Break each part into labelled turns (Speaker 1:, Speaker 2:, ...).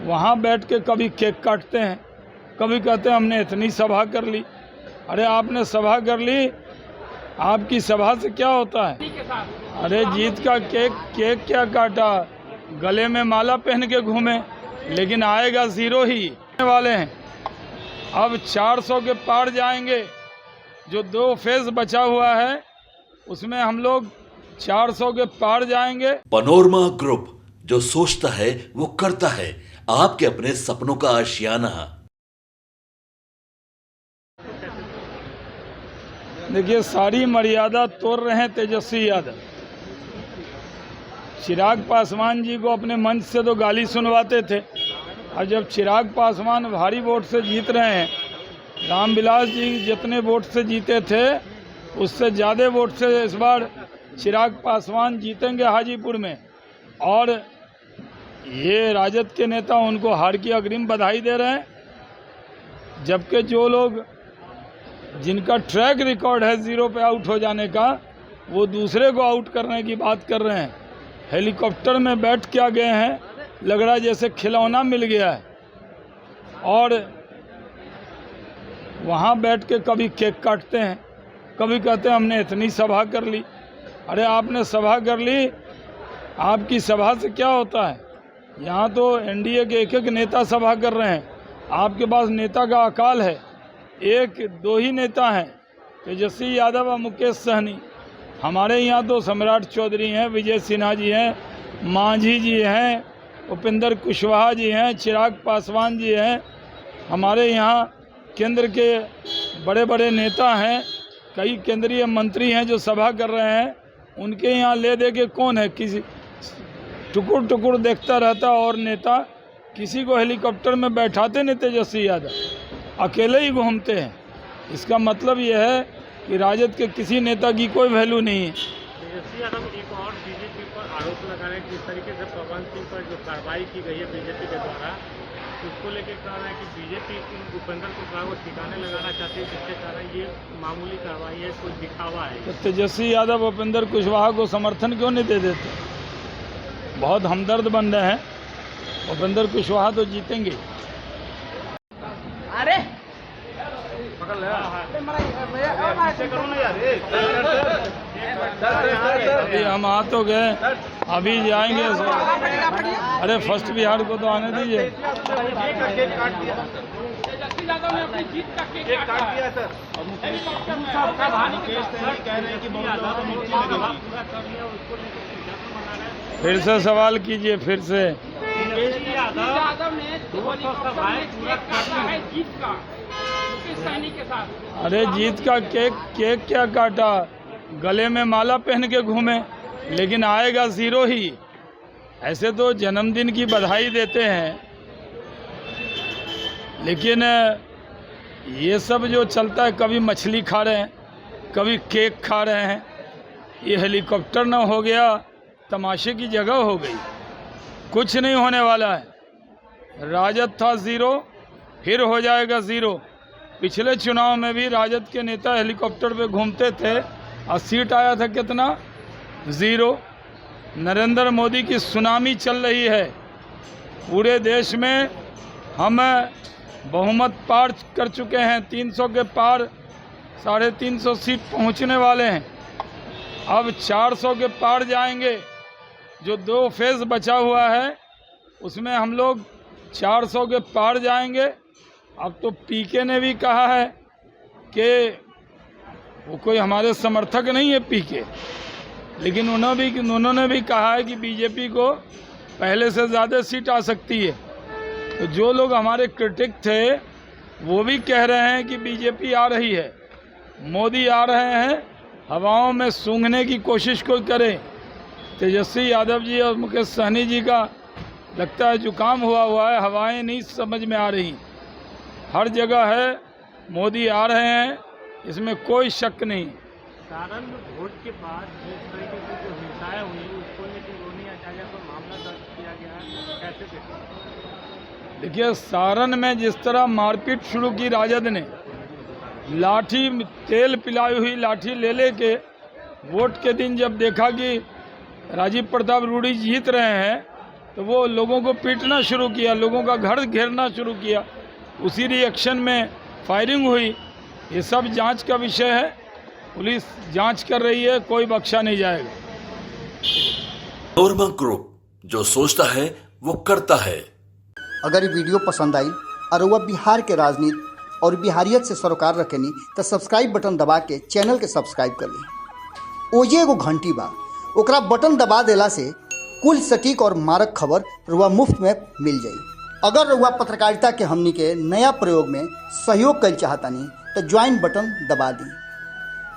Speaker 1: वहाँ बैठ के कभी केक काटते हैं, कभी कहते हैं हमने इतनी सभा कर ली। अरे आपने सभा कर ली, आपकी सभा से क्या होता है? अरे जीत का केक क्या काटा, गले में माला पहन के घूमे, लेकिन आएगा जीरो ही वाले हैं। अब 400 के पार जाएंगे, जो 2 फेज बचा हुआ है उसमें हम लोग 400 के पार जाएंगे।
Speaker 2: पनोरमा ग्रुप, जो सोचता है वो करता है, आपके अपने सपनों का आशियाना।
Speaker 1: देखिए, सारी मर्यादा तोड़ रहे हैं तेजस्वी यादव। चिराग पासवान जी को अपने मंच से तो गाली सुनवाते थे, और जब चिराग पासवान भारी वोट से जीत रहे हैं, रामविलास जी जितने वोट से जीते थे उससे ज़्यादा वोट से इस बार चिराग पासवान जीतेंगे हाजीपुर में। और ये राजद के नेता उनको हार की अग्रिम बधाई दे रहे हैं, जबकि जो लोग जिनका ट्रैक रिकॉर्ड है 0 पे आउट हो जाने का, वो दूसरे को आउट करने की बात कर रहे हैं। हेलीकॉप्टर में बैठ के आ गए हैं, लग रहा है जैसे खिलौना मिल गया है। और वहाँ बैठ के कभी केक काटते हैं, कभी कहते हैं हमने इतनी सभा कर ली। अरे आपने सभा कर ली, आपकी सभा से क्या होता है? यहाँ तो एनडीए के एक नेता सभा कर रहे हैं, आपके पास नेता का अकाल है। 1-2 ही नेता हैं, तेजस्वी यादव और मुकेश सहनी। हमारे यहाँ तो सम्राट चौधरी हैं, विजय सिन्हा जी हैं, मांझी जी हैं, उपेंद्र कुशवाहा जी हैं, चिराग पासवान जी हैं। हमारे यहाँ केंद्र के बड़े बड़े नेता हैं, कई केंद्रीय मंत्री हैं जो सभा कर रहे हैं। उनके यहाँ ले दे के कौन है? किसी टुकुर टुकुर देखता रहता। और नेता किसी को हेलीकॉप्टर में बैठाते नहीं तेजस्वी यादव, अकेले ही घूमते हैं। इसका मतलब यह है कि राजद के किसी नेता की कोई वैल्यू नहीं है।
Speaker 3: तेजस्वी यादव एक और बीजेपी पर आरोप लगा रहे हैं, जिस तरीके से पवन सिंह पर जो कार्रवाई की गई है बीजेपी के द्वारा, उसको लेकर कह रहे हैं कि बीजेपी उपेंद्र कुशवाहा को ठिकाने लगाना चाहती है, जिसके कारण ये मामूली कार्रवाई है, कोई दिखावा है।
Speaker 1: तो तेजस्वी यादव उपेंद्र कुशवाहा को समर्थन क्यों नहीं दे देते? बहुत हमदर्द बन रहे हैं। उपेंद्र कुशवाहा तो जीतेंगे।
Speaker 3: अरे पकड़ ले,
Speaker 1: अभी हम आ तो गए, अभी जाएंगे। अरे फर्स्ट बिहार को तो आने दीजिए। फिर से सवाल कीजिए, फिर से। अरे जीत का केक क्या काटा, गले में माला पहन के घूमे, लेकिन आएगा जीरो ही। ऐसे तो जन्मदिन की बधाई देते हैं, लेकिन ये सब जो चलता है, कभी मछली खा रहे हैं, कभी केक खा रहे हैं। ये हेलीकॉप्टर न हो गया, तमाशे की जगह हो गई। कुछ नहीं होने वाला है। राजद था 0, फिर हो जाएगा 0। पिछले चुनाव में भी राजद के नेता हेलीकॉप्टर पे घूमते थे, और सीट आया था कितना? 0। नरेंद्र मोदी की सुनामी चल रही है पूरे देश में। हम बहुमत पार कर चुके हैं, 300 के पार, 350 सीट पहुंचने वाले हैं। अब 400 के पार जाएंगे, जो 2 फेज बचा हुआ है उसमें हम लोग 400 के पार जाएंगे। अब तो पीके ने भी कहा है कि वो कोई हमारे समर्थक नहीं है पीके, लेकिन उन्होंने भी कहा है कि बीजेपी को पहले से ज़्यादा सीट आ सकती है। तो जो लोग हमारे क्रिटिक थे वो भी कह रहे हैं कि बीजेपी आ रही है, मोदी आ रहे हैं। हवाओं में सूंघने की कोशिश कोई करे। तेजस्वी यादव जी और मुकेश सहनी जी का लगता है जुकाम हुआ है, हवाएं नहीं समझ में आ रही। हर जगह है, मोदी आ रहे हैं, इसमें कोई शक नहीं।
Speaker 3: सारण वोट के बाद जिस तरीके से जो हिंसाएं हुई, उसको लेकर रोनी आचार्य पर मामला दर्ज किया गया है, कैसे देखते?
Speaker 1: देखिए, सारण में जिस तरह मारपीट शुरू की राजद ने, लाठी, तेल पिलाई हुई लाठी ले के वोट के दिन जब देखा कि राजीव प्रताप रूडी जीत रहे हैं, तो वो लोगों को पीटना शुरू किया, लोगों का घर घेरना शुरू किया। उसी रिएक्शन में फायरिंग हुई। ये सब जांच का विषय है, पुलिस जांच कर रही है, कोई बख्शा नहीं जाएगा।
Speaker 2: नोरमा ग्रुप, जो सोचता है वो करता है।
Speaker 4: अगर ये वीडियो पसंद आई और वह बिहार के राजनीति और बिहारियत से सरोकार रखेनी तो सब्सक्राइब बटन दबा के चैनल के सब्सक्राइब कर ली। ओजे एगो घंटी बा, ओकरा बटन दबा देला से कुल सटीक और मारक खबर रुआ मुफ्त में मिल जाई। अगर रुआ पत्रकारिता के हमनी के नया प्रयोग में सहयोग कर चाहतानी तो ज्वाइन बटन दबा दी।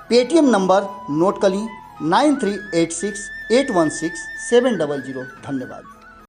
Speaker 4: पेटीएम नंबर नोट कर ली 9386816700। धन्यवाद।